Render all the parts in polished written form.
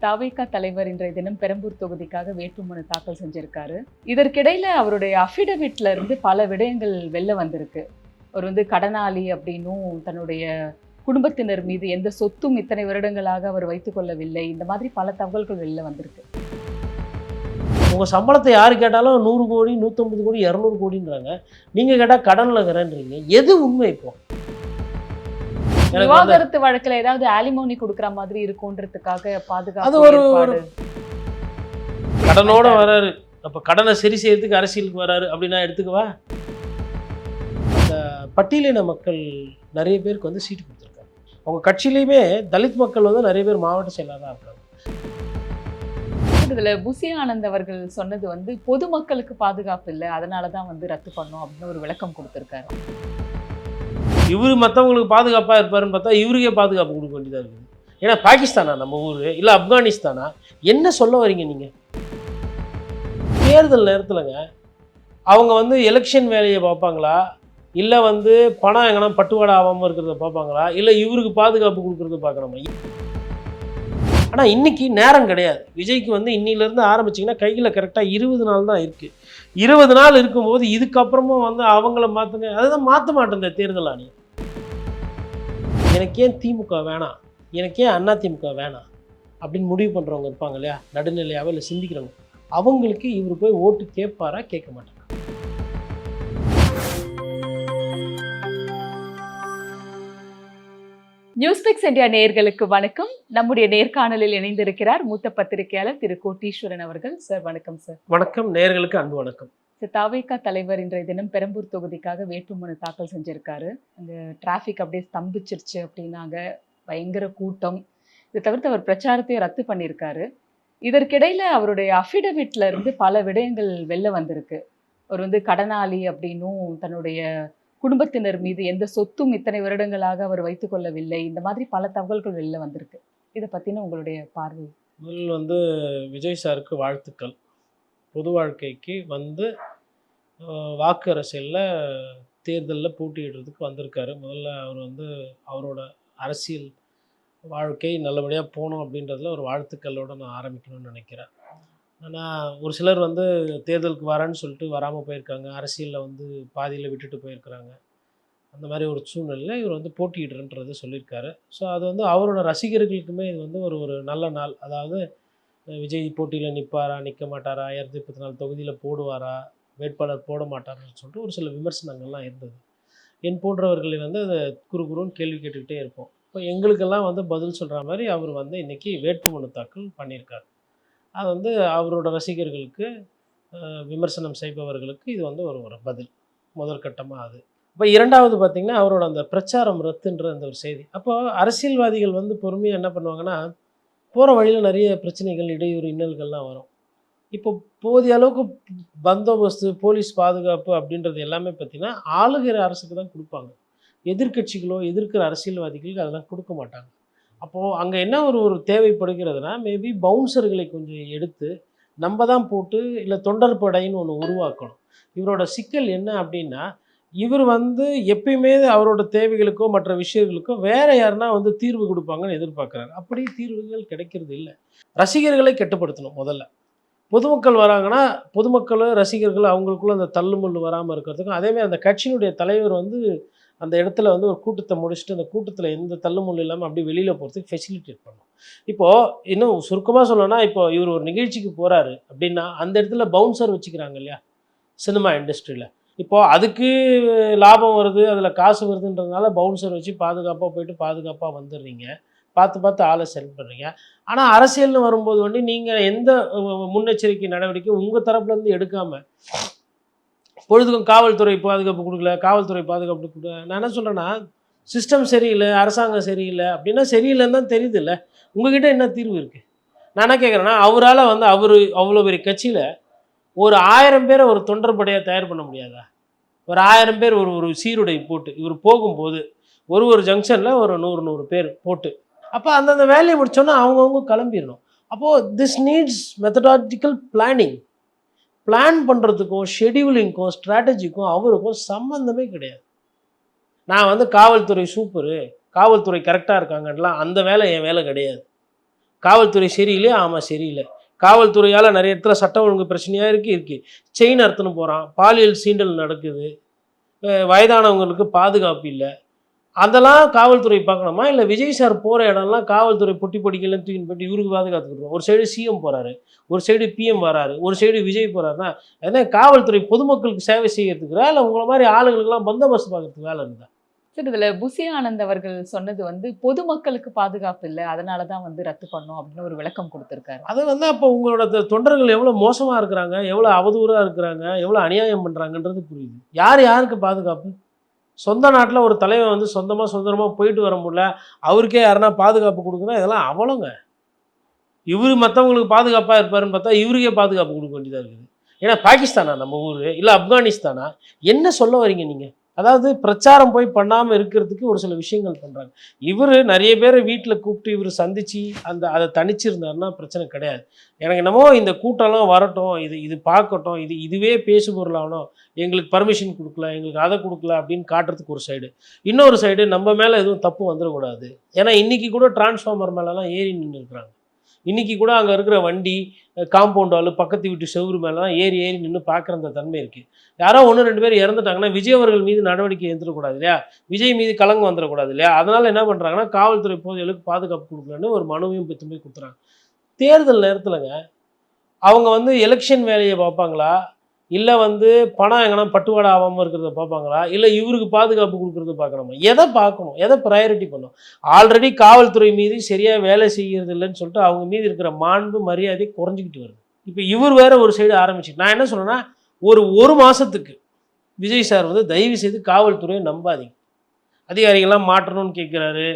தவிக தலைவர் இன்றைய தினம் பெரம்பூர் தொகுதிக்காக வேட்புமனு தாக்கல் செஞ்சிருக்காரு. இதற்கிடையில அவருடைய அஃபிடவிட்ல இருந்து பல விடயங்கள் வெளில வந்திருக்கு. அவர் கடனாளி அப்படின்னும், தன்னுடைய குடும்பத்தினர் மீது எந்த சொத்தும் இத்தனை வருடங்களாக அவர் வைத்துக் கொள்ளவில்லை. இந்த மாதிரி பல தகவல்கள் வெளில வந்திருக்கு. உங்க சம்பளத்தை யாரு கேட்டாலும் 100 கோடி 150 கோடி 200 கோடின்றாங்க. நீங்க கேட்டா கடன்ல இருக்கிறேன்றீங்க. எது உண்மை? இப்போ விவாகரத்து வழக்குல ஏதாவது ஆலிமோனி கொடுக்குற மாதிரி இருக்கும்ன்றதுக்காக அது பாதுகாப்பு ஒரு ஏற்பாடு. கடனோட வராரு, அப்ப கடனை சரி செய்யறதுக்கு அரசியலுக்கு வராரு அப்படின்னா எடுத்துக்கவா? அந்த பட்டியலின மக்கள் நிறைய பேருக்கு சீட்டு கொடுத்துருக்காங்க. அவங்க கட்சியிலையுமே தலித் மக்கள் நிறைய பேர் மாவட்ட செயலாளராக இருக்காங்க. இதுல புசி ஆனந்த் அவர்கள் சொன்னது பொதுமக்களுக்கு பாதுகாப்பு இல்லை, அதனாலதான் ரத்து பண்ணோம் அப்படின்னு ஒரு விளக்கம் கொடுத்திருக்காரு. இவரு மற்றவங்களுக்கு பாதுகாப்பாக இருப்பாருன்னு பார்த்தா இவருக்கே பாதுகாப்பு கொடுக்க வேண்டியதாக இருக்குது. ஏன்னா பாகிஸ்தானா நம்ம ஊர், இல்லை ஆப்கானிஸ்தானா? என்ன சொல்ல வரீங்க நீங்கள்? தேர்தல் நேரத்தில்ங்க அவங்க எலெக்ஷன் வேலையை பார்ப்பாங்களா, இல்லை பணம் எங்கன்னா பட்டுவாடா ஆகாமல் இருக்கிறத பார்ப்பாங்களா, இல்லை இவருக்கு பாதுகாப்பு கொடுக்குறத பார்க்கணுமா? ஆனால் இன்றைக்கி நேரம் கிடையாது. விஜய்க்கு இன்னிலேருந்து ஆரம்பிச்சிங்கன்னா கையில் கரெக்டாக 20 நாள் தான் இருக்குது. 20 நாள் இருக்கும்போது இதுக்கப்புறமும் அவங்கள மாற்றுங்க, அதுதான் மாற்ற மாட்டேன். இந்த தேர்தல் ஆணையம் எனக்கு ஏன் திமுக வேணாம், எனக்கு ஏன் அதிமுக வேணாம் அப்படின்னு முடிவு பண்ணுறவங்க இருப்பாங்க இல்லையா, நடுநிலையாகவே இல்லை சிந்திக்கிறவங்க, அவங்களுக்கு இவர் போய் ஓட்டு கேட்பாரா கேட்க மாட்டாங்க. நியூஸ்பிக்ஸ் இந்தியா நேயர்களுக்கு வணக்கம். நம்முடைய நேர்காணலில் இணைந்திருக்கிறார் மூத்த பத்திரிகையாளர் திரு கோட்டீஸ்வரன் அவர்கள். சார் வணக்கம். சார் வணக்கம். நேயர்களுக்கு அன்பு வணக்கம். தவிக தலைவர் இன்றைய தினம் பெரம்பூர் தொகுதிக்காக வேட்புமனு தாக்கல் செஞ்சிருக்காரு. அங்கே டிராஃபிக் அப்படியே ஸ்தம்பிச்சிருச்சு அப்படின்னாங்க, பயங்கர கூட்டம். இதை தவிர்த்து அவர் பிரச்சாரத்தையும் ரத்து பண்ணியிருக்காரு. இதற்கிடையில அவருடைய அஃபிடவிட்ல இருந்து பல விடயங்கள் வெளில வந்திருக்கு. அவர் கடனாளி அப்படின்னும், தன்னுடைய குடும்பத்தினர் மீது எந்த சொத்தும் இத்தனை வருடங்களாக அவர் வைத்துக் கொள்ளவில்லை. இந்த மாதிரி பல தகவல்கள் வெளில வந்திருக்கு. இதை பற்றின உங்களுடைய பார்வை? முதல் விஜய் சாருக்கு வாழ்த்துக்கள். பொது வாழ்க்கைக்கு வாக்கு அரசியலில் தேர்தலில் போட்டியிடுறதுக்கு வந்திருக்காரு. முதல்ல அவர் அவரோட அரசியல் வாழ்க்கை நல்லபடியாக போகணும் அப்படின்றதுல ஒரு வாழ்த்துக்களோடு நான் ஆரம்பிக்கணும்னு நினைக்கிறேன். ஆனால் ஒரு சிலர் தேர்தலுக்கு வரேன்னு சொல்லிட்டு வராமல் போயிருக்காங்க, அரசியலில் பாதியில் விட்டுட்டு போயிருக்கிறாங்க. அந்த மாதிரி ஒரு சூழ்நிலையில் இவர் போட்டியிடுறன்றது சொல்லியிருக்காரு. ஸோ அது அவரோட ரசிகர்களுக்குமே இது ஒரு நல்ல நாள். அதாவது விஜய் போட்டியில் நிற்பாரா நிற்க மாட்டாரா, 224 தொகுதியில் போடுவாரா, வேட்பாளர் போட மாட்டார்னு சொல்லிட்டு ஒரு சில விமர்சனங்கள்லாம் இருந்தது. என் போன்றவர்களை அதை குறுகுறுன்னு கேள்வி கேட்டுக்கிட்டே இருப்போம். இப்போ எங்களுக்கெல்லாம் பதில் சொல்கிற மாதிரி அவர் இன்றைக்கி வேட்புமனு தாக்கல் பண்ணியிருக்கார். அது அவரோட ரசிகர்களுக்கு, விமர்சனம் செய்பவர்களுக்கு இது ஒரு பதில் முதற்கட்டமாக. அது இப்போ இரண்டாவது பார்த்திங்கன்னா அவரோட அந்த பிரச்சாரம் ரத்துன்ற அந்த ஒரு செய்தி. அப்போ அரசியல்வாதிகள் பொறுமையாக என்ன பண்ணுவாங்கன்னா, போகிற வழியில் நிறைய பிரச்சனைகள், இடையூறு, இன்னல்கள்லாம் வரும். இப்போ போதிய அளவுக்கு பந்தோபஸ்து, போலீஸ் பாதுகாப்பு அப்படின்றது எல்லாமே பார்த்திங்கன்னா ஆளுகிற அரசுக்கு தான் கொடுப்பாங்க. எதிர்கட்சிகளோ எதிர்க்கிற அரசியல்வாதிகளுக்கு அதெல்லாம் கொடுக்க மாட்டாங்க. அப்போது அங்கே என்ன ஒரு தேவைப்படுகிறதுனா, மேபி பவுன்சர்களை கொஞ்சம் எடுத்து நம்ம தான் போட்டு, இல்லை தொண்டர் படைன்னு ஒன்று உருவாக்கணும். இவரோட சிக்கல் என்ன அப்படின்னா, இவர் எப்பயுமே அவரோட தேவைகளுக்கோ மற்ற விஷயங்களுக்கோ வேறு யாருன்னா தீர்வு கொடுப்பாங்கன்னு எதிர்பார்க்குறாரு. அப்படி தீர்வுகள் கிடைக்கிறது இல்லை. ரசிகர்களை கட்டுப்படுத்தணும். முதல்ல பொதுமக்கள் வராங்கன்னா பொதுமக்களும் ரசிகர்கள் அவங்களுக்குள்ள அந்த தள்ளுமுள்ளு வராமல் இருக்கிறதுக்கும், அதேமாதிரி அந்த கட்சியினுடைய தலைவர் அந்த இடத்துல ஒரு கூட்டத்தை முடிச்சுட்டு அந்த கூட்டத்தில் எந்த தள்ளுமுள்ளு இல்லாமல் அப்படி வெளியில் போகிறதுக்கு ஃபெசிலிட்டேட் பண்ணணும். இப்போது இன்னும் சுருக்கமாக சொல்லணும்னா, இப்போ இவர் ஒரு நிகழ்ச்சிக்கு போகிறாரு அப்படின்னா அந்த இடத்துல பவுன்சர் வச்சுக்கிறாங்க இல்லையா, சினிமா இண்டஸ்ட்ரியில். இப்போது அதுக்கு லாபம் வருது, அதில் காசு வருதுன்றதுனால பவுன்சர் வச்சு பாதுகாப்பாக போயிட்டு பாதுகாப்பாக வந்துடுறீங்க, பார்த்து ஆளை செலக்ட் பண்ணுறீங்க. ஆனால் அரசியல்னு வரும்போது நீங்கள் எந்த முன்னெச்சரிக்கை நடவடிக்கை உங்கள் தரப்புலேருந்து எடுக்காமல் பொழுதுக்கும் காவல்துறை பாதுகாப்பு கொடுக்கல, காவல்துறை பாதுகாப்பு கொடுக்கல. நான் என்ன சொல்கிறேன்னா, சிஸ்டம் சரியில்லை, அரசாங்கம் சரியில்லை அப்படின்னா சரியில்லைன்னு தான் தெரியுது இல்லை. உங்ககிட்ட என்ன தீர்வு இருக்குது? நான் என்ன கேட்குறேன்னா, அவரால் அவர் அவ்வளோ பெரிய கட்சியில் ஒரு 1000 பேரை ஒரு தொண்டர் படையாக தயார் பண்ண முடியாதா? ஒரு 1000 பேர் ஒரு சீருடை போட்டு இவர் போகும்போது ஒரு ஜங்ஷனில் ஒரு 100 பேர் போட்டு, அப்போ அந்தந்த வேலையை முடித்தோன்னா அவங்கவுங்க கிளம்பிடணும். அப்போது this needs methodological planning. Plan பண்ணுறதுக்கும் ஷெடியூலிங்க்கும் ஸ்ட்ராட்டஜிக்கும் அவருக்கும் சம்மந்தமே கிடையாது. நான் காவல்துறை சூப்பரு, காவல்துறை கரெக்டாக இருக்காங்கலாம், அந்த வேலை என் வேலை கிடையாது. காவல்துறை சரியில்லையா? ஆமாம் சரியில்லை. காவல்துறையால் நிறைய இடத்துல சட்டம் ஒழுங்கு பிரச்சனையாக இருக்குது. செயின் அறுத்துன்னு போகிறான், பாலியல் சீண்டல் நடக்குது, வயதானவங்களுக்கு பாதுகாப்பு இல்லை. அதெல்லாம் காவல்துறை பார்க்கணுமா? இல்லை விஜய் சார் போகிற இடம்லாம் காவல்துறை பொட்டி பொடிக்கெல்லாம் தூக்கின்னு போயிட்டு இவருக்கு பாதுகாத்துக்கிட்டோம். ஒரு சைடு சிஎம் போகிறாரு, ஒரு சைடு பிஎம் வராரு, ஒரு சைடு விஜய் போகிறாருன்னா ஏன்னா காவல்துறை பொதுமக்களுக்கு சேவை செய்யறதுக்குறா இல்லை உங்களை மாதிரி ஆளுங்களுக்கெல்லாம் பந்தோபஸ்து பார்க்கறதுக்கு வேலை இருந்தா? சார் இதுல புசி ஆனந்த் அவர்கள் சொன்னது வந்து பொதுமக்களுக்கு பாதுகாப்பு இல்லை, அதனாலதான் வந்து ரத்து பண்ணோம் அப்படின்னு ஒரு விளக்கம் கொடுத்திருக்காரு. அது வந்து அப்போ உங்களோட தொண்டர்கள் எவ்வளோ மோசமாக இருக்கிறாங்க, எவ்வளோ அவதூறாக இருக்கிறாங்க, எவ்வளோ அநியாயம் பண்ணுறாங்கன்றது புரியுது. யார் யாருக்கு பாதுகாப்பு? சொந்த நாட்டில் ஒரு தலைவன் வந்து சுதந்திரமாக போயிட்டு வர முடியல, அவருக்கே யாருன்னா பாதுகாப்பு கொடுக்கணும், இதெல்லாம் அவலங்க. இவர் மற்றவங்களுக்கு பாதுகாப்பாக இருப்பாருன்னு பார்த்தா இவருக்கே பாதுகாப்பு கொடுக்க வேண்டியதாக இருக்குது. ஏன்னா பாகிஸ்தானா நம்ம ஊர், இல்லை ஆப்கானிஸ்தானா? என்ன சொல்ல வரீங்க நீங்கள்? அதாவது பிரச்சாரம் போய் பண்ணாமல் இருக்கிறதுக்கு ஒரு சில விஷயங்கள் பண்ணுறாங்க. இவர் நிறைய பேர் வீட்டில் கூப்பிட்டு இவர் சந்தித்து அதை தனிச்சிருந்தாருன்னா பிரச்சனை கிடையாது. எனக்கு என்னமோ இந்த கூட்டம்லாம் வரட்டும், இது பார்க்கட்டும், இதுவே பேசு பொருளாகணும், எங்களுக்கு பர்மிஷன் கொடுக்கல, எங்களுக்கு அதை கொடுக்கல அப்படின்னு காட்டுறதுக்கு ஒரு சைடு. இன்னொரு சைடு நம்ம மேலே எதுவும் தப்பு வந்துடக்கூடாது. ஏன்னா இன்றைக்கி கூட டிரான்ஸ்ஃபார்மர் மேலெலாம் ஏறி நின்று இருக்கிறாங்க. இன்றைக்கி கூட அங்கே இருக்கிற வண்டி, காம்பவுண்ட் வால், பக்கத்து வீட்டு செவுறு மேலாம் ஏறி நின்று பார்க்குற அந்த தன்மை இருக்குது. யாரோ 1-2 பேர் இறந்துட்டாங்கன்னா விஜய் அவர்கள் மீது நடவடிக்கை எடுத்துடக்கூடாது இல்லையா? விஜய் மீது கலங்கம் வந்துடக்கூடாது இல்லையா? அதனால் என்ன பண்ணுறாங்கன்னா காவல்துறை போதிகளுக்கு பாதுகாப்பு கொடுக்கலன்னு ஒரு மனுவையும் பெற்று போய் கொடுத்துறாங்க. தேர்தல் நேரத்தில்ங்க அவங்க வந்து எலெக்ஷன் வேலையை பார்ப்பாங்களா, இல்லை வந்து பணம் எங்கன்னா பட்டுவாடா ஆகாமல் இருக்கிறத பார்ப்பாங்களா, இல்லை இவருக்கு பாதுகாப்பு கொடுக்குறத பார்க்கணுமா? எதை பார்க்கணும், எதை ப்ரையாரிட்டி பண்ணணும்? ஆல்ரெடி காவல்துறை மீது சரியாக வேலை செய்கிறது இல்லைன்னு சொல்லிட்டு அவங்க மீது இருக்கிற மாண்பு மரியாதை குறைஞ்சிக்கிட்டு வருது. இப்போ இவர் வேற ஒரு சைடு ஆரம்பிச்சு, நான் என்ன சொல்கிறேன்னா ஒரு மாதத்துக்கு விஜய் சார் வந்து தயவு செய்து காவல்துறையை நம்பாதீங்க. அதிகாரிகள்லாம் மாற்றணும்னு கேட்குறாரு,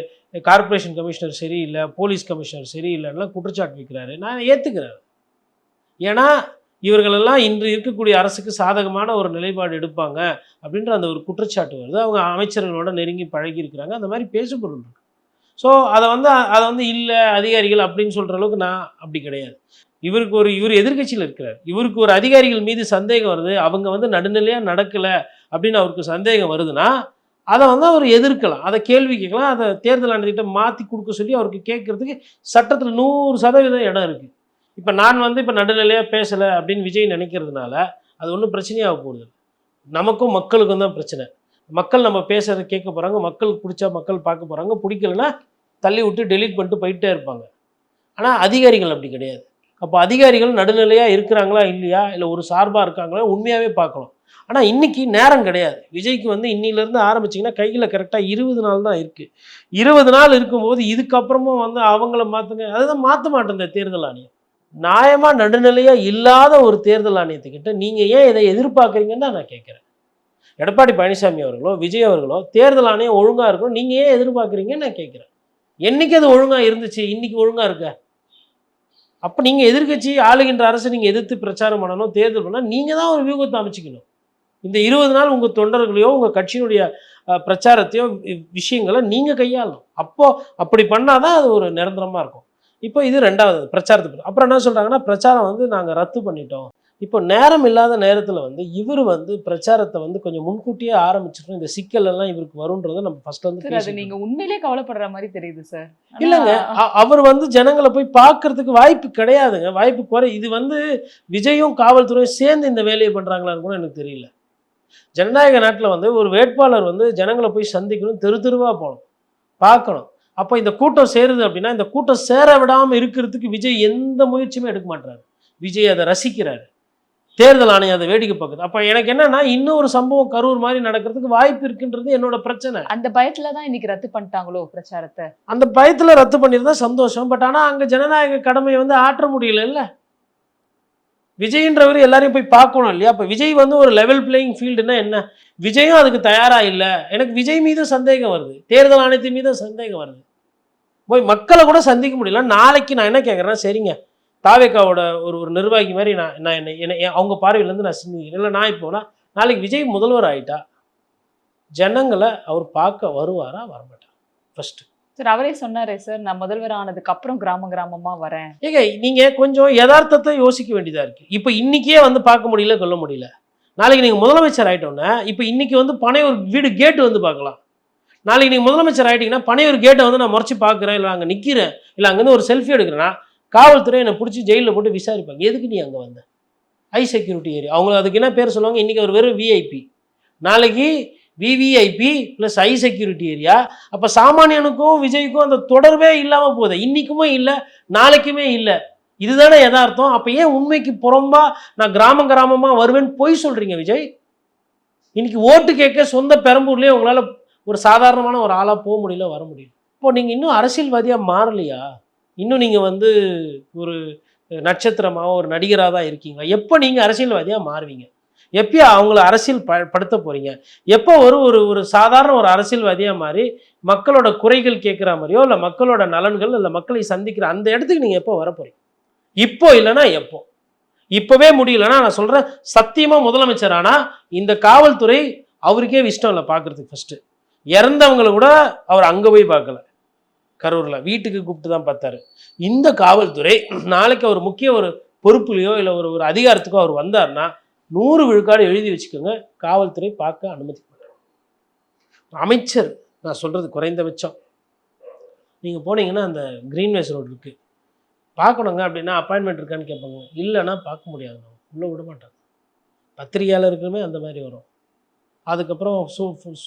கார்ப்பரேஷன் கமிஷனர் சரியில்லை, போலீஸ் கமிஷனர் சரியில்லைன்னா குற்றச்சாட்டு வைக்கிறாரு. நான் ஏற்றுக்கிறேன். ஏன்னா இவர்களெல்லாம் இன்று இருக்கக்கூடிய அரசுக்கு சாதகமான ஒரு நிலைப்பாடு எடுப்பாங்க அப்படின்ற அந்த ஒரு குற்றச்சாட்டு வருது. அவங்க அமைச்சர்களோட நெருங்கி பழகி இருக்கிறாங்க, அந்த மாதிரி பேசு பொருள் இருக்கு. ஸோ அதை வந்து இல்லை அதிகாரிகள் அப்படின்னு சொல்கிற அளவுக்கு நான் அப்படி கிடையாது. இவர் எதிர்க்கட்சியில் இருக்கிறார், இவருக்கு ஒரு அதிகாரிகள் மீது சந்தேகம் வருது, அவங்க வந்து நடுநிலையாக நடக்கலை அப்படின்னு அவருக்கு சந்தேகம் வருதுன்னா அதை வந்து அவர் எதிர்க்கலாம், அதை கேள்வி கேட்கலாம், அதை தேர்தல் ஆணையத்திட்ட மாற்றி கொடுக்க சொல்லி அவருக்கு கேட்கறதுக்கு சட்டத்தில் 100% இடம் இருக்குது. இப்போ நான் வந்து இப்போ நடுநிலையாக பேசலை அப்படின்னு விஜய் நினைக்கிறதுனால அது ஒன்றும் பிரச்சனையாக போகுது. நமக்கும் மக்களுக்கும் தான் பிரச்சனை. மக்கள் நம்ம பேசுகிறத கேட்க போகிறாங்க, மக்களுக்கு பிடிச்சா மக்கள் பார்க்க போகிறாங்க, பிடிக்கலன்னா தள்ளி விட்டு டெலீட் பண்ணிட்டு போயிட்டே இருப்பாங்க. ஆனால் அதிகாரிகள் அப்படி கிடையாது. அப்போ அதிகாரிகள் நடுநிலையாக இருக்கிறாங்களா இல்லையா, இல்லை ஒரு சார்பாக இருக்காங்களா உண்மையாகவே பார்க்கணும். ஆனால் இன்றைக்கி நேரம் கிடையாது. விஜய்க்கு வந்து இன்னிலேருந்து ஆரம்பிச்சிங்கன்னா கையில் கரெக்டாக 20 நாள் தான் இருக்குது. 20 நாள் இருக்கும்போது இதுக்கப்புறமும் வந்து அவங்கள மாற்றுங்க, அதுதான் மாற்ற மாட்டேன். இந்த தேர்தல் ஆணையம் நியாயமாக நடுநிலையாக இல்லாத ஒரு தேர்தல் ஆணையத்துக்கிட்ட நீங்கள் ஏன் இதை எதிர்பார்க்குறீங்கன்னு தான் நான் கேட்குறேன். எடப்பாடி பழனிசாமி அவர்களோ விஜய் அவர்களோ தேர்தல் ஆணையம் ஒழுங்காக இருக்கணும், நீங்கள் ஏன் எதிர்பார்க்குறீங்கன்னு நான் கேட்குறேன். என்றைக்கு அது ஒழுங்காக இருந்துச்சு, இன்றைக்கி ஒழுங்காக இருக்க? அப்போ நீங்கள் எதிர்க்கட்சி ஆளுகின்ற அரசு நீங்கள் எதிர்த்து பிரச்சாரம் பண்ணணும், தேர்தல் பண்ணால் நீங்கள் தான் ஒரு வியூகத்தை அமைச்சிக்கணும். இந்த 20 நாள் உங்கள் தொண்டர்களையோ உங்கள் கட்சியினுடைய பிரச்சாரத்தையோ விஷயங்களை நீங்கள் கையாளணும். அப்படி பண்ணால் தான் அது ஒரு நிரந்தரமாக இருக்கும். இப்போ இது 2வது பிரச்சாரத்துக்கு. அப்புறம் என்ன சொல்கிறாங்கன்னா பிரச்சாரம் வந்து நாங்கள் ரத்து பண்ணிட்டோம். இப்போ நேரம் இல்லாத நேரத்தில் வந்து இவர் வந்து பிரச்சாரத்தை வந்து கொஞ்சம் முன்கூட்டியே ஆரம்பிச்சிட்டோம், இந்த சிக்கல் எல்லாம் இவருக்கு வரும்ன்றதை நம்ம ஃபர்ஸ்ட் வந்து அது நீங்கள் உண்மையிலே கவலைப்படுற மாதிரி தெரியுது சார். இல்லைங்க, அவர் வந்து ஜனங்களை போய் பார்க்கறதுக்கு வாய்ப்பு கிடையாதுங்க, வாய்ப்பு குறை. இது வந்து விஜயும் காவல்துறையும் சேர்ந்து இந்த வேலையை பண்ணுறாங்களான்னு கூட எனக்கு தெரியல. ஜனநாயக நாட்டில் வந்து ஒரு வேட்பாளர் வந்து ஜனங்களை போய் சந்திக்கணும், தெருவாக போகணும், பார்க்கணும். அப்போ இந்த கூட்டம் சேருது அப்படின்னா இந்த கூட்டம் சேர விடாமல் இருக்கிறதுக்கு விஜய் எந்த முயற்சியுமே எடுக்க மாட்டாரு. விஜய் அதை ரசிக்கிறாரு, தேர்தல் ஆணையம் அதை வேடிக்கை பார்க்குது. அப்போ எனக்கு என்னன்னா இன்னொரு சம்பவம் கரூர் மாதிரி நடக்கிறதுக்கு வாய்ப்பு இருக்குன்றது என்னோட பிரச்சனை. அந்த பயத்துல தான் இன்னைக்கு ரத்து பண்ணிட்டாங்களோ பிரச்சாரத்தை? அந்த பயத்தில் ரத்து பண்ணியிருந்தா சந்தோஷம். பட் ஆனால் அங்கே ஜனநாயக கடமையை வந்து ஆற்ற முடியல இல்லை. விஜய்ன்றவர் எல்லாரையும் போய் பார்க்கணும் இல்லையா? அப்போ விஜய் வந்து ஒரு லெவல் பிளேயிங் ஃபீல்டுன்னா என்ன? விஜயும் அதுக்கு தயாராக இல்லை. எனக்கு விஜய் மீதும் சந்தேகம் வருது, தேர்தல் ஆணையத்தின் மீதும் சந்தேகம் வருது. போய் மக்களை கூட சந்திக்க முடியல. நாளைக்கு நான் என்ன கேட்குறேன்னா, சரிங்க தாவேக்காவோட ஒரு நிர்வாகி மாதிரி நான் என்ன அவங்க பார்வையிலேருந்து நான் சிந்திக்கிறேன். இல்லை நான் இப்போனா நாளைக்கு விஜய் முதல்வர் ஆகிட்டா ஜனங்களை அவர் பார்க்க வருவாரா வரமாட்டா? ஃபஸ்ட்டு சார் அவரே சொன்னாரே சார், நான் முதல்வர் ஆனதுக்கு அப்புறம் கிராமமாக வரேன். ஏங்க நீங்கள் கொஞ்சம் யதார்த்தத்தை யோசிக்க வேண்டியதாக இருக்குது. இப்போ இன்றைக்கே வந்து பார்க்க முடியல, கொள்ள முடியல. நாளைக்கு நீங்கள் முதலமைச்சர் ஆகிட்டோன்னே இப்போ இன்றைக்கி வந்து பனையூர் வீடு கேட்டு வந்து பார்க்கலாம். நாளைக்கு நீங்கள் முதலமைச்சர் ஆகிட்டீங்கன்னா பனையூர் கேட்டை வந்து நான் முறைச்சி பார்க்குறேன், இல்லை அங்கே நிற்கிறேன், இல்லை அங்கேருந்து ஒரு செல்ஃபி எடுக்கிறேன்னா காவல்துறை என்னை பிடிச்சி ஜெயிலில் போட்டு விசாரிப்பாங்க. எதுக்கு நீ அங்கே வந்த? High security area. அவங்க அதுக்கு என்ன பேர் சொல்லுவாங்க? இன்றைக்கி அவர் வெறும் விஐபி, நாளைக்கு VVIP plus high security area. அப்போ சாமானியனுக்கும் விஜய்க்கும் அந்த தொடர்பே இல்லாமல் போகுது. இன்றைக்குமே இல்லை, நாளைக்குமே இல்லை. இதுதானே யதார்த்தம். அப்போ ஏன் உண்மைக்கு புறம்பா நான் கிராமமாக வருவேன்னு பொய் சொல்கிறீங்க விஜய்? இன்னைக்கு ஓட்டு கேட்க சொந்த பெரம்பூர்லேயே உங்களால் ஒரு சாதாரணமான ஒரு ஆளாக போக முடியல, வர முடியல. இப்போ நீங்கள் இன்னும் அரசியல்வாதியாக மாறலையா? இன்னும் நீங்கள் வந்து ஒரு நட்சத்திரமாக ஒரு நடிகராக தான் இருக்கீங்களா? எப்போ நீங்கள் அரசியல்வாதியாக மாறுவீங்க? எப்போ அவங்கள அரசியல் படுத்த போகிறீங்க? எப்போ ஒரு ஒரு ஒரு சாதாரண ஒரு அரசியல்வாதியாக மாறி மக்களோட குறைகள் கேட்குற மாதிரியோ, இல்லை மக்களோட நலன்கள், இல்லை மக்களை சந்திக்கிற அந்த இடத்துக்கு நீங்கள் எப்போ வர போகிறீங்க? இப்போ இல்லைன்னா எப்போ? இப்போவே முடியலன்னா நான் சொல்கிறேன், சத்தியமாக முதலமைச்சர் ஆனால் இந்த காவல்துறை அவருக்கே இஷ்டம் இல்லை பார்க்குறதுக்கு. ஃபஸ்ட்டு இறந்தவங்களை கூட அவர் அங்கே போய் பார்க்கல, கரூரில் வீட்டுக்கு கூப்பிட்டு தான் பார்த்தாரு. இந்த காவல்துறை நாளைக்கு அவர் முக்கிய ஒரு பொறுப்புலையோ இல்லை ஒரு ஒரு அதிகாரத்துக்கோ அவர் வந்தார்னா 100 விழுக்காடு எழுதி வச்சுக்கோங்க, காவல்துறை பார்க்க அனுமதிக்க மாட்டார். அமைச்சர் நான் சொல்கிறது குறைந்தபட்சம் நீங்கள் போனீங்கன்னா அந்த கிரீன்வேஸ் ரோடு இருக்குது, பார்க்கணுங்க அப்படின்னா அப்பாயின்மெண்ட் இருக்கான்னு கேட்பாங்க. இல்லைன்னா பார்க்க முடியாது, உள்ளே விட மாட்டாங்க. பத்திரிகையாளருக்குமே அந்த மாதிரி வரும். அதுக்கப்புறம்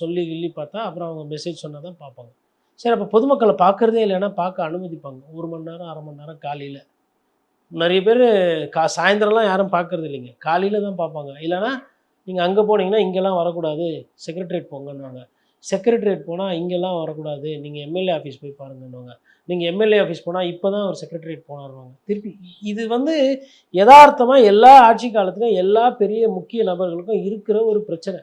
சொல்லி கிள்ளி பார்த்தா அப்புறம் அவங்க மெசேஜ் சொன்னால் தான் பார்ப்பாங்க. சரி, அப்போ பொதுமக்களை பார்க்குறதே இல்லைன்னா பார்க்க அனுமதிப்பாங்க. 1 மணி நேரம் 1/2 மணி நேரம் காலையில். நிறைய பேர் சாயந்தரம்லாம் யாரும் பார்க்குறது இல்லைங்க, காலையில் தான் பார்ப்பாங்க. இல்லைனா நீங்கள் அங்கே போனீங்கன்னா இங்கெல்லாம் வரக்கூடாது, செக்ரட்டரியேட் போங்கன்னுவாங்க. செக்ரட்டரியேட் போனால் இங்கெல்லாம் வரக்கூடாது, நீங்கள் எம்எல்ஏ ஆஃபீஸ் போய் பாருங்கன்னுவாங்க. நீங்கள் எம்எல்ஏ ஆஃபீஸ் போனால் இப்போ தான் ஒரு செக்ரட்டரியேட் போனாருவாங்க திருப்பி. இது வந்து யதார்த்தமாக எல்லா ஆட்சி காலத்துலையும் எல்லா பெரிய முக்கிய நபர்களுக்கும் இருக்கிற ஒரு பிரச்சனை.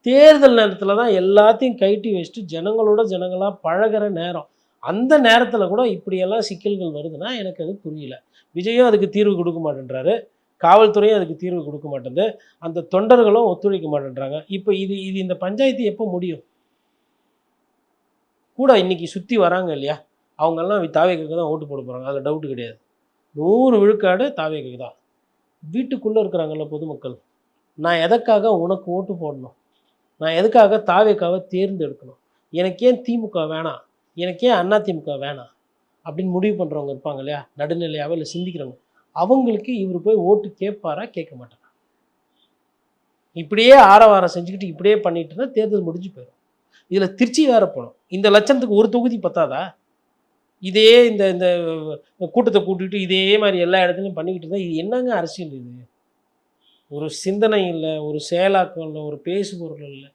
தேர்தல் நேரத்தில் தான் எல்லாத்தையும் கைட்டி வச்சுட்டு ஜனங்களோட ஜனங்களாக பழகிற நேரம். அந்த நேரத்தில் கூட இப்படியெல்லாம் சிக்கல்கள் வருதுன்னா எனக்கு அது புரியல. விஜயும் அதுக்கு தீர்வு கொடுக்க மாட்டேன்றாரு, காவல்துறையும் அதுக்கு தீர்வு கொடுக்க மாட்டேங்குது, அந்த தொண்டர்களும் ஒத்துழைக்க மாட்டேன்றாங்க. இப்போ இது இந்த பஞ்சாயத்து எப்போ முடியும்? கூட இன்னைக்கு சுற்றி வராங்க இல்லையா, அவங்கெல்லாம் தாவேக்கு தான் ஓட்டு போட போகிறாங்க, அதில் டவுட்டு கிடையாது. 100 விழுக்காடு தாவேக்கு தான். வீட்டுக்குள்ளே இருக்கிறாங்கல்ல பொதுமக்கள், நான் எதற்காக உனக்கு ஓட்டு போடணும், நான் எதுக்காக தாவேக்காவை தேர்ந்தெடுக்கணும், எனக்கு ஏன் திமுக வேணாம், எனக்கு ஏன் அதிமுக வேணாம் அப்படின்னு முடிவு பண்ணுறவங்க இருப்பாங்க இல்லையா, நடுநிலையாகவே இல்லை சிந்திக்கிறவங்க, அவங்களுக்கு இவர் போய் ஓட்டு கேட்பாரா கேட்க மாட்டாரா? இப்படியே ஆரவாரம் செஞ்சுக்கிட்டு இப்படியே பண்ணிட்டு இருந்தால் தேர்தல் முடிஞ்சு போயிடும். இதில் திருச்சி வேற போகணும். இந்த லட்சத்துக்கு ஒரு தொகுதி பத்தாதா? இதே இந்த இந்த கூட்டத்தை கூட்டிகிட்டு இதே மாதிரி எல்லா இடத்துலையும் பண்ணிக்கிட்டு இருந்தால் இது என்னங்க அரசியல்? இது ஒரு சிந்தனை இல்லை, ஒரு செயலாக்கம் இல்லை, ஒரு பேசுபொருள் இல்லை.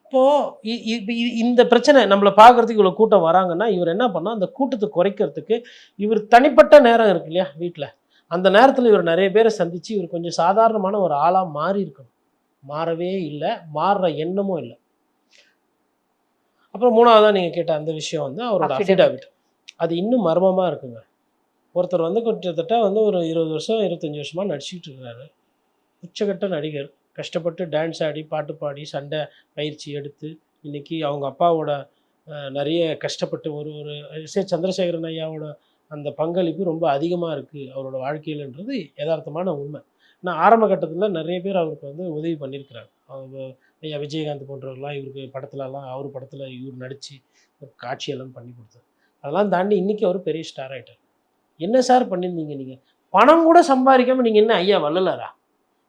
இப்போது இந்த பிரச்சனை நம்மளை பார்க்குறதுக்கு இவ்வளோ கூட்டம் வராங்கன்னா இவர் என்ன பண்ணால் அந்த கூட்டத்தை குறைக்கிறதுக்கு இவர் தனிப்பட்ட நேரம் இருக்கு இல்லையா வீட்டில், அந்த நேரத்தில் இவர் நிறைய பேரை சந்தித்து இவர் கொஞ்சம் சாதாரணமான ஒரு ஆளாக மாறி இருக்கணும். மாறவே இல்லை, மாறுற எண்ணமும் இல்லை. அப்புறம் 3வதாக நீங்கள் கேட்ட அந்த விஷயம் வந்து அவரோட அஃபிடாவிட், அது இன்னும் மர்மமாக இருக்குங்க. ஒருத்தர் வந்து கிட்டத்தட்ட வந்து ஒரு 20 வருஷம் 25 வருஷமாக நடிச்சுக்கிட்டு இருக்கிறாரு, உச்சகட்ட நடிகர், கஷ்டப்பட்டு டான்ஸ் ஆடி பாட்டு பாடி சண்டை பயிற்சி எடுத்து இன்றைக்கி அவங்க அப்பாவோட நிறைய கஷ்டப்பட்டு ஒரு சந்திரசேகரன் ஐயாவோட அந்த பங்களிப்பு ரொம்ப அதிகமாக இருக்குது அவரோட வாழ்க்கையில்ன்றது யதார்த்தமான உண்மை. நான் ஆரம்ப கட்டத்தில் நிறைய பேர் அவருக்கு வந்து உதவி பண்ணியிருக்கிறாங்க. அவங்க ஐயா விஜயகாந்த் போன்றவர்கள்லாம் இவருக்கு படத்துலலாம் அவர் படத்தில் இவர் நடித்து காட்சியெல்லாம் பண்ணி கொடுத்தாரு. அதெல்லாம் தாண்டி இன்றைக்கி அவர் பெரிய ஸ்டார் ஆகிட்டார். என்ன சார் பண்ணியிருந்தீங்க நீங்கள்? பணம் கூட சம்பாதிக்காமல் நீங்கள் என்ன ஐயா வள்ளலாரா?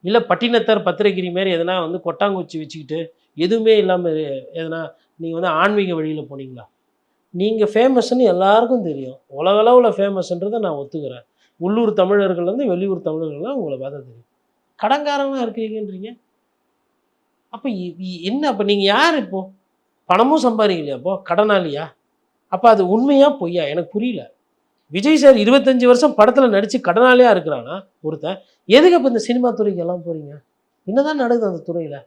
இல்லை பட்டினத்தார் பத்திரகிரி மாரி எதனா வந்து கொட்டாங்குச்சி வச்சுக்கிட்டு எதுவுமே இல்லாமல் எதனா நீங்கள் வந்து ஆன்மீக வழியில் போனீங்களா? நீங்கள் ஃபேமஸ்ன்னு எல்லாருக்கும் தெரியும், உலகளவில் ஃபேமஸ்ன்றதை நான் ஒத்துக்கிறேன். உள்ளூர் தமிழர்கள் வந்து வெளியூர் தமிழர்கள்லாம் உங்களை பார்த்தா தெரியும். கடன்காரங்களாக இருக்கிறீங்கன்றீங்க. அப்போ என்ன? அப்போ நீங்கள் யார்? இப்போது பணமும் சம்பாதிக்கலையா? அப்போது கடனாளியா? அப்போ அது உண்மையா பொய்யா எனக்கு புரியல. விஜய் சார் 25 வருஷம் படத்தில் நடித்து கடனாளியாக இருக்கிறான்னா ஒருத்தன், எதுக்கு இப்போ இந்த சினிமா துறைக்கு எல்லாம் போகிறீங்க? என்னதான் நடக்குது அந்த துறையில்?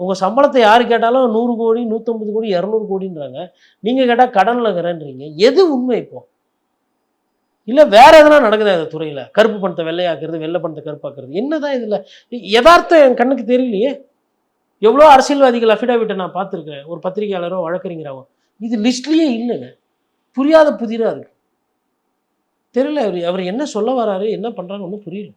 உங்கள் சம்பளத்தை யார் கேட்டாலும் 100 கோடி 150 கோடி 200 கோடின்றாங்க, நீங்கள் கேட்டால் கடனில் இருக்கிறேன்றீங்க. எது உண்மை இப்போது? இல்லை வேறு எதனா நடக்குதா இந்த துறையில்? கருப்பு பணத்தை வெள்ளையாக்குறது, வெள்ளை பணத்தை கருப்பாக்குறது, என்னதான் இதில் யதார்த்தம் என் கண்ணுக்கு தெரியலையே. எவ்வளோ அரசியல்வாதிகள் அஃபிடாவிட்டை நான் பார்த்துருக்கேன், ஒரு பத்திரிகையாளரோ வழக்கறிஞராகவும். இது லிஸ்ட்லேயே இல்லைங்க. புரியாத புதிராக இருக்குது. தெரியல அவர் என்ன சொல்ல வராரு, என்ன பண்ணுறான்னு ஒன்றும் புரியல.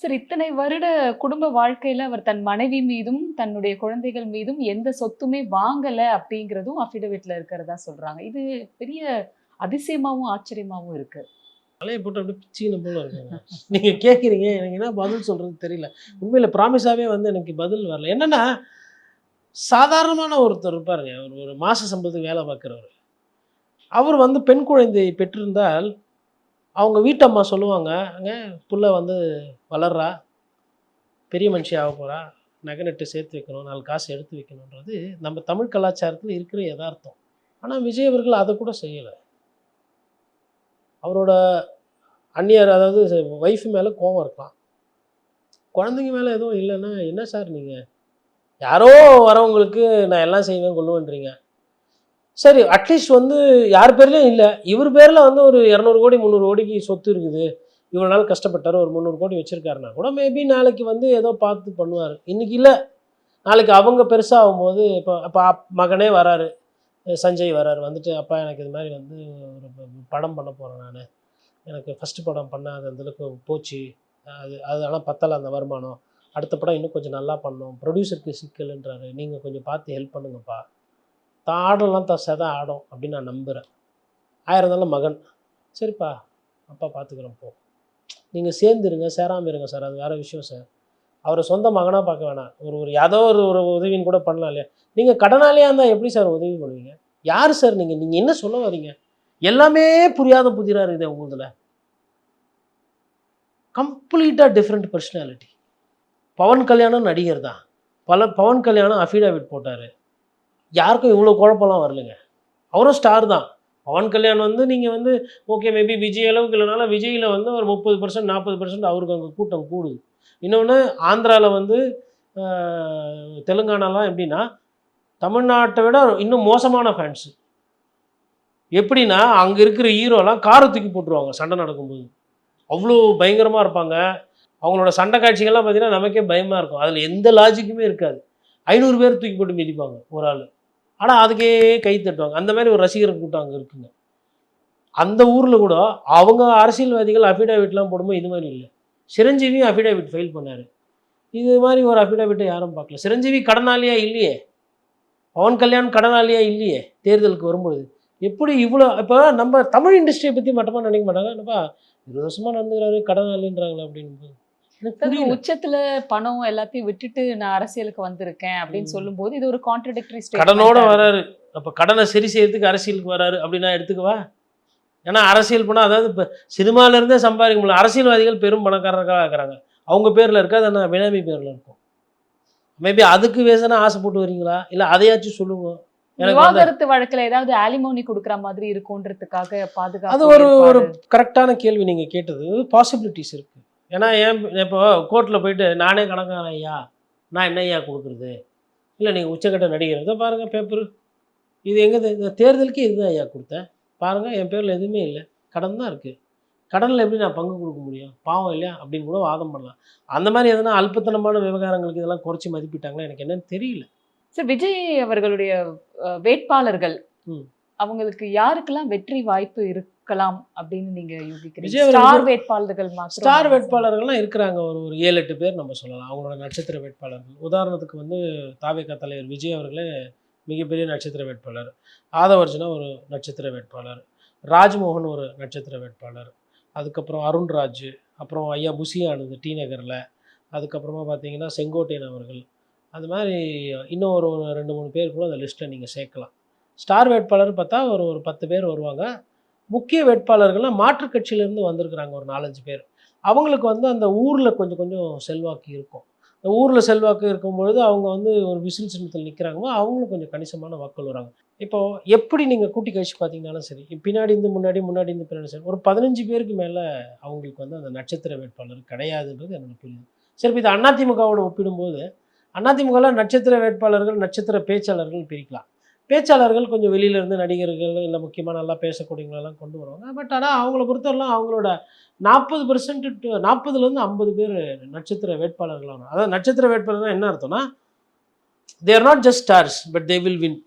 சரி, இத்தனை வருட குடும்ப வாழ்க்கையில அவர் தன் மனைவி மீதும், தன்னுடைய குழந்தைகள் மீதும் எந்த சொத்துமே வாங்கல அப்படிங்கிறதும் அஃபிடவிட்ல இருக்கிறதா சொல்றாங்க. இது பெரிய அதிசயமாவும், ஆச்சரியமாவும் இருக்கு. தலையை போட்டு அப்படியே பிச்சிக்கணும் போல இருக்குங்க. நீங்க கேட்குறீங்க, எனக்கு என்ன பதில் சொல்றது தெரியல. உண்மையில ப்ராமிஸாவே வந்து எனக்கு பதில் வரல. என்னன்னா, சாதாரணமான ஒருத்தர் இருப்பாருங்க. அவர் ஒரு மாச சம்பளத்துக்கு வேலை பார்க்குறவரு. அவர் வந்து பெண் குழந்தை பெற்றிருந்தால், அவங்க வீட்டம்மா சொல்லுவாங்க, புள்ள வந்து வளர்றா, பெரிய மனுஷி ஆகப் போறா, நகை நட்டு சேர்த்து வைக்கணும், 4 காசு எடுத்து வைக்கணுன்றது நம்ம தமிழ் கலாச்சாரத்துல இருக்கிற எதார்த்தம். ஆனா விஜய் அவர்கள் அத கூட செய்யல. அவரோட அந்நியர் அதாவது ஒய்ஃப் மேல கோவம் இருக்கலாம். குழந்தைங்க மேல எதுவும் இல்லன்னா, என்ன சார் நீங்க? யாரோ வரவங்களுக்கு நான் எல்லாம் செய்வேன், கொல்லுவேன்றீங்க. சரி அட்லீஸ்ட் வந்து யார் பேர்லயும் இல்ல. இவர் பேர்ல வந்து ஒரு 200 கோடி, 300 கோடிக்கு சொத்து இருக்குது. இவ்வளோ நாள் கஷ்டப்பட்டாரு. ஒரு 300 கோடி வச்சிருக்காருன்னா கூட மேபி நாளைக்கு வந்து ஏதோ பார்த்து பண்ணுவாரு. இன்னைக்கு இல்ல. நாளைக்கு அவங்க பெருசா ஆகும்போது இப்போ இப்போ மகனே வராரு. சஞ்சய் வராரு. வந்துட்டு அப்பா எனக்கு இது மாரி வந்து ஒரு படம் பண்ண போறேன் நானு. எனக்கு ஃபர்ஸ்ட் படம் பண்ண அது அந்த அளவுக்கு போச்சு. அது அது ஆனா பத்தல அந்த வருமானம். அடுத்த படம் இன்னும் கொஞ்சம் நல்லா பண்ணணும். ப்ரொடியூசருக்கு சிக்கல்ன்றாரு. நீங்க கொஞ்சம் பார்த்து ஹெல்ப் பண்ணுங்கப்பா. தான் ஆடலாம் தான் செத ஆடும் அப்படின்னு நான் நம்புறேன். ஆயிரம் இருந்தாலும் மகன். சரிப்பா, அப்பா பார்த்துக்குறேன் போ. நீங்க சேர்ந்துருங்க, சேராம இருங்க சார். அது வேற விஷயம் சார். அவர சொந்த மகனா பார்க்க வேணாம். ஒரு ஒரு ஏதோ ஒரு ஒரு உதவின்னு கூட பண்ணலாம் இல்லையா? நீங்க கடனாளியா இருந்தா எப்படி சார் உதவி பண்ணுவீங்க? யாரு சார் நீங்க? நீங்க என்ன சொல்ல வரீங்க? எல்லாமே புரியாத புதிரா இருக்குதே உங்களுதுல. கம்ப்ளீட்டா டிஃபரண்ட் பெர்சனாலிட்டி. பவன் கல்யாணம் நடிகர் தான். பவன் கல்யாணம் அஃபிடவிட் போட்டாரு. யாருக்கும் இவ்வளோ குழப்பம்லாம் வரலங்க. அவரும் ஸ்டார் தான். பவன் கல்யாண் வந்து நீங்க வந்து ஓகே மேபி விஜய் அளவுக்கு இல்லைனாலும் விஜய்ல வந்து ஒரு 30% 40% அவருக்கு அங்கே கூட்டம் கூடுது. இன்னொன்று ஆந்திரால வந்து தெலுங்கானாலாம் எப்படின்னா தமிழ்நாட்டை விட இன்னும் மோசமான ஃபேன்ஸு. எப்படின்னா அங்கே இருக்கிற ஹீரோலாம் காரை தூக்கி போட்டுருவாங்க சண்டை நடக்கும்போது. அவ்வளோ பயங்கரமாக இருப்பாங்க. அவங்களோட சண்டை காட்சிகள்லாம் பார்த்தீங்கன்னா நமக்கே பயமாக இருக்கும். அதில் எந்த லாஜிக்குமே இருக்காது. 500 பேர் தூக்கி போட்டு மிதிப்பாங்க ஒரு ஆள். ஆனால் அதுக்கே கை தட்டுவாங்க. அந்த மாதிரி ஒரு ரசிகர் கூட்டம் அங்கே இருக்குங்க. அந்த ஊரில் கூட அவங்க அரசியல்வாதிகள் அஃபிடவிட்லாம் போடும்போது இது மாதிரி இல்லை. சிரஞ்சீவியும் அஃபிடவிட் ஃபைல் பண்ணார். இது மாதிரி ஒரு அஃபிடவிட்டை யாரும் பார்க்கல. சிரஞ்சீவி கடனாளியா இல்லையே. பவன் கல்யாண் கடனாளியா இல்லையே தேர்தலுக்கு வரும்போது. எப்படி இவ்வளோ இப்போ நம்ம தமிழ் இண்டஸ்ட்ரியை பற்றி மட்டமாக நினைக்க மாட்டாங்க. என்னப்பா 20 வருஷமாக நடந்துக்கிறாரு கடனாளின்றாங்களே அப்படின்னு. எனக்கு அதாவது புரியல. உச்சத்துல பணம் எல்லாத்தையும் விட்டுட்டு நான் அரசியலுக்கு வந்திருக்கேன் அப்படின்னு சொல்லும்போது, இது ஒரு கான்ட்ரடிக்டரி கடனோட ஸ்டேட்மெண்ட்டா இருக்கு. வராரு. அப்போ கடனை சரி செய்யறதுக்கு அரசியலுக்கு வராரு அப்படி நான் எடுத்துக்கவா? ஏன்னா அரசியல் போனால் அதாவது இப்போ சினிமாலேருந்தே சம்பாதிக்க முடியல. அரசியல்வாதிகள் பெரும் பணக்காரர்களாக இருக்கிறாங்க. அவங்க பேரில் இருக்காது, ஆனால் பினாமி பேரில் இருக்கும். மேபி அதுக்கு வேசனா ஆசைப்பட்டு வரீங்களா? இல்லை அதையாச்சும் சொல்லுங்க. எனக்கு வந்து விவாகரத்து வழக்குல ஏதாவது ஆலிமோனி குடுக்குற மாதிரி இருக்குன்றதுக்காக அது பாதுகாப்பு ஒரு ஒரு ஏற்பாடு. கரெக்டான கேள்வி நீங்கள் கேட்டது. பாசிபிலிட்டிஸ் இருக்குது. ஏன்னா ஏன் இப்போ கோர்ட்டில் போயிட்டு நானே கணக்கான ஐயா நான் என்ன ஐயா கொடுக்குறது? இல்லை நீங்கள் உச்சக்கட்ட நடிகர் இதை பாருங்கள் பேப்பரு. இது எங்கே இந்த தேர்தலுக்கு இதுதான் ஐயா கொடுத்தேன். பாருங்கள் என் பேரில் எதுவுமே இல்லை. கடன் தான் இருக்குது. கடனில் எப்படி நான் பங்கு கொடுக்க முடியும்? பாவம் இல்லையா? அப்படின்னு கூட வாதம் பண்ணலாம். அந்த மாதிரி எதனா அல்பத்தனமான விவகாரங்களுக்கு இதெல்லாம் குறைச்சி மதிப்பிட்டாங்களா எனக்கு என்னன்னு தெரியல. சார், விஜய் அவர்களுடைய வேட்பாளர்கள் ம். அவங்களுக்கு யாருக்கெல்லாம் வெற்றி வாய்ப்பு இருக்கலாம் அப்படின்னு நீங்க யோசிக்கிறீங்க? விஜய் ஸ்டார் அவர்கள் வேட்பாளர்கள் மாத்திரம் ஸ்டார் இல்ல. வேட்பாளர்கள்லாம் இருக்கிறாங்க. ஒரு ஒரு 7-8 பேர் நம்ம சொல்லலாம். அவங்களோட நட்சத்திர வேட்பாளர்கள். உதாரணத்துக்கு வந்து தாவேகா தலைவர் விஜய் அவர்களே மிகப்பெரிய நட்சத்திர வேட்பாளர். ஆதவர்ஜுனா ஒரு நட்சத்திர வேட்பாளர். ராஜ்மோகன் ஒரு நட்சத்திர வேட்பாளர். அதுக்கப்புறம் அருண்ராஜ், அப்புறம் ஐயா புசியானது டி நகரில். அதுக்கப்புறமா பார்த்தீங்கன்னா செங்கோட்டையன் அவர்கள். அது மாதிரி இன்னும் ஒரு ஒரு 2-3 பேர் கூட அந்த லிஸ்ட்டில் நீங்கள் சேர்க்கலாம். ஸ்டார் வேட்பாளர் பார்த்தா ஒரு ஒரு 10 பேர் வருவாங்க. முக்கிய வேட்பாளர்கள்லாம் மாற்றுக் கட்சியிலேருந்து வந்திருக்கிறாங்க ஒரு 4-5 பேர். அவங்களுக்கு வந்து அந்த ஊரில் கொஞ்சம் கொஞ்சம் செல்வாக்கு இருக்கும். இந்த ஊரில் செல்வாக்கு இருக்கும்பொழுது அவங்க வந்து ஒரு விசில் சின்னத்தில் நிற்கிறாங்களோ அவங்களும் கொஞ்சம் கணிசமான வாக்கள் வராங்க. இப்போது எப்படி நீங்கள் கூட்டி கழிச்சு பார்த்தீங்கன்னாலும் சரி, பின்னாடி இருந்து முன்னாடி, முன்னாடி இருந்து பின்னாடி சரி, ஒரு 15 பேருக்கு மேலே அவங்களுக்கு வந்து அந்த நட்சத்திர வேட்பாளர் கிடையாதுன்றது என்னோட புரியுது. சரி, இப்போ இது அதிமுகவோட ஒப்பிடும்போது அதிமுகவில் நட்சத்திர வேட்பாளர்கள், நட்சத்திர பேச்சாளர்கள் பிரிக்கலாம். பேச்சாளர்கள் கொஞ்சம் வெளியிலேருந்து நடிகர்கள் இல்லை முக்கியமாக நல்லா பேசக்கூடியவங்களெல்லாம் கொண்டு வருவாங்க. பட் ஆனால் அவங்கள பொறுத்தவரைலாம் அவங்களோட 40% டு 40லேருந்து 50 பேர் நட்சத்திர வேட்பாளர்களாக வரும். அதாவது நட்சத்திர வேட்பாளர்னா என்ன அர்த்தம்னா, they are not just stars but they will win.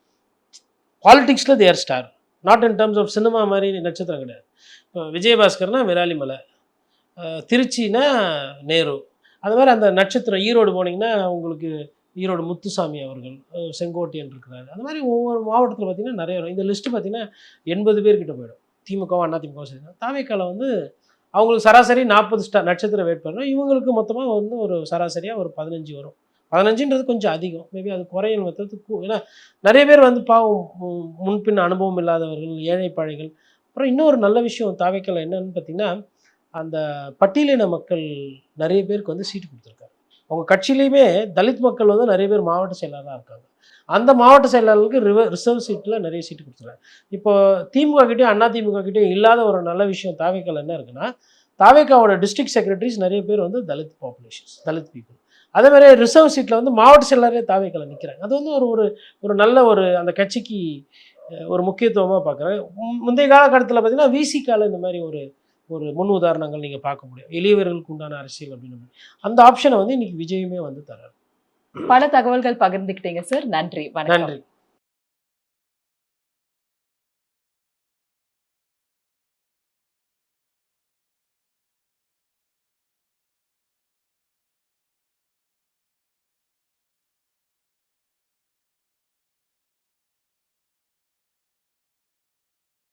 பாலிடிக்ஸில் they are star. Not in terms of cinema மாதிரி நட்சத்திரம் கிடையாது. இப்போ விஜயபாஸ்கர்னா விராலிமலை, திருச்சினா நேரு, அது மாதிரி அந்த நட்சத்திரம் ஈரோடு போனீங்கன்னா உங்களுக்கு ஈரோடு முத்துசாமி அவர்கள், செங்கோட்டையன் இருக்கிறாரு. அந்த மாதிரி ஒவ்வொரு மாவட்டத்தில் பார்த்தீங்கன்னா நிறைய வரும். இந்த லிஸ்ட்டு பார்த்தீங்கன்னா 80 பேர்கிட்ட போயிடும். திமுகவும் அதிமுகவும் சரி. தாவேக்கால வந்து அவங்களுக்கு சராசரி 40 நட்சத்திர வேட்பாளர். இவங்களுக்கு மொத்தமாக வந்து ஒரு சராசரியாக ஒரு 15 வரும். 15ன்றது கொஞ்சம் அதிகம். மேபி அது குறையல் மொத்தத்துக்கு. ஏன்னா நிறைய பேர் வந்து பாவம் முன்பின் அனுபவம் இல்லாதவர்கள், ஏழை பாழைகள். அப்புறம் இன்னொரு நல்ல விஷயம் தாவேக்கால என்னன்னு பார்த்தீங்கன்னா, அந்த பட்டியலின மக்கள் நிறைய பேருக்கு வந்து சீட்டு கொடுத்துருக்காரு. அவங்க கட்சியிலையுமே தலித் மக்கள் வந்து நிறைய பேர் மாவட்ட செயலாளராக இருக்காங்க. அந்த மாவட்ட செயலாளர்களுக்கு ரிசர்வ் சீட்டில் நிறைய சீட்டு கொடுத்துருக்காங்க. இப்போ திமுக கிட்டேயும் அதிமுக கிட்டேயும் இல்லாத ஒரு நல்ல விஷயம் தாவேக்கால என்ன இருக்குன்னா, தாவேக்காவோட டிஸ்ட்ரிக்ட் செக்ரட்டரிஸ் நிறைய பேர் வந்து தலித் பாப்புலேஷன்ஸ், தலித் பீப்புள். அதே மாதிரி ரிசர்வ் சீட்டில் வந்து மாவட்ட செயலாளரே தாவேக்கால நிற்கிறாங்க. அது வந்து ஒரு ஒரு நல்ல ஒரு அந்த கட்சிக்கு ஒரு முக்கியத்துவமாக பார்க்குறேன். முந்தைய காலகட்டத்தில் பார்த்தீங்கன்னா விசிகால இந்த மாதிரி ஒரு ஒரு முன் உதாரணங்கள் நீங்கள் பார்க்க முடியும். எளியவர்களுக்கு உண்டான அரசியல் அப்படின்னு. அந்த ஆப்ஷனை வந்து இன்னைக்கு விஜயுமே வந்து தராரு. பல தகவல்கள் பகிர்ந்துக்கிட்டீங்க சார். நன்றி. வணக்கம். நன்றி.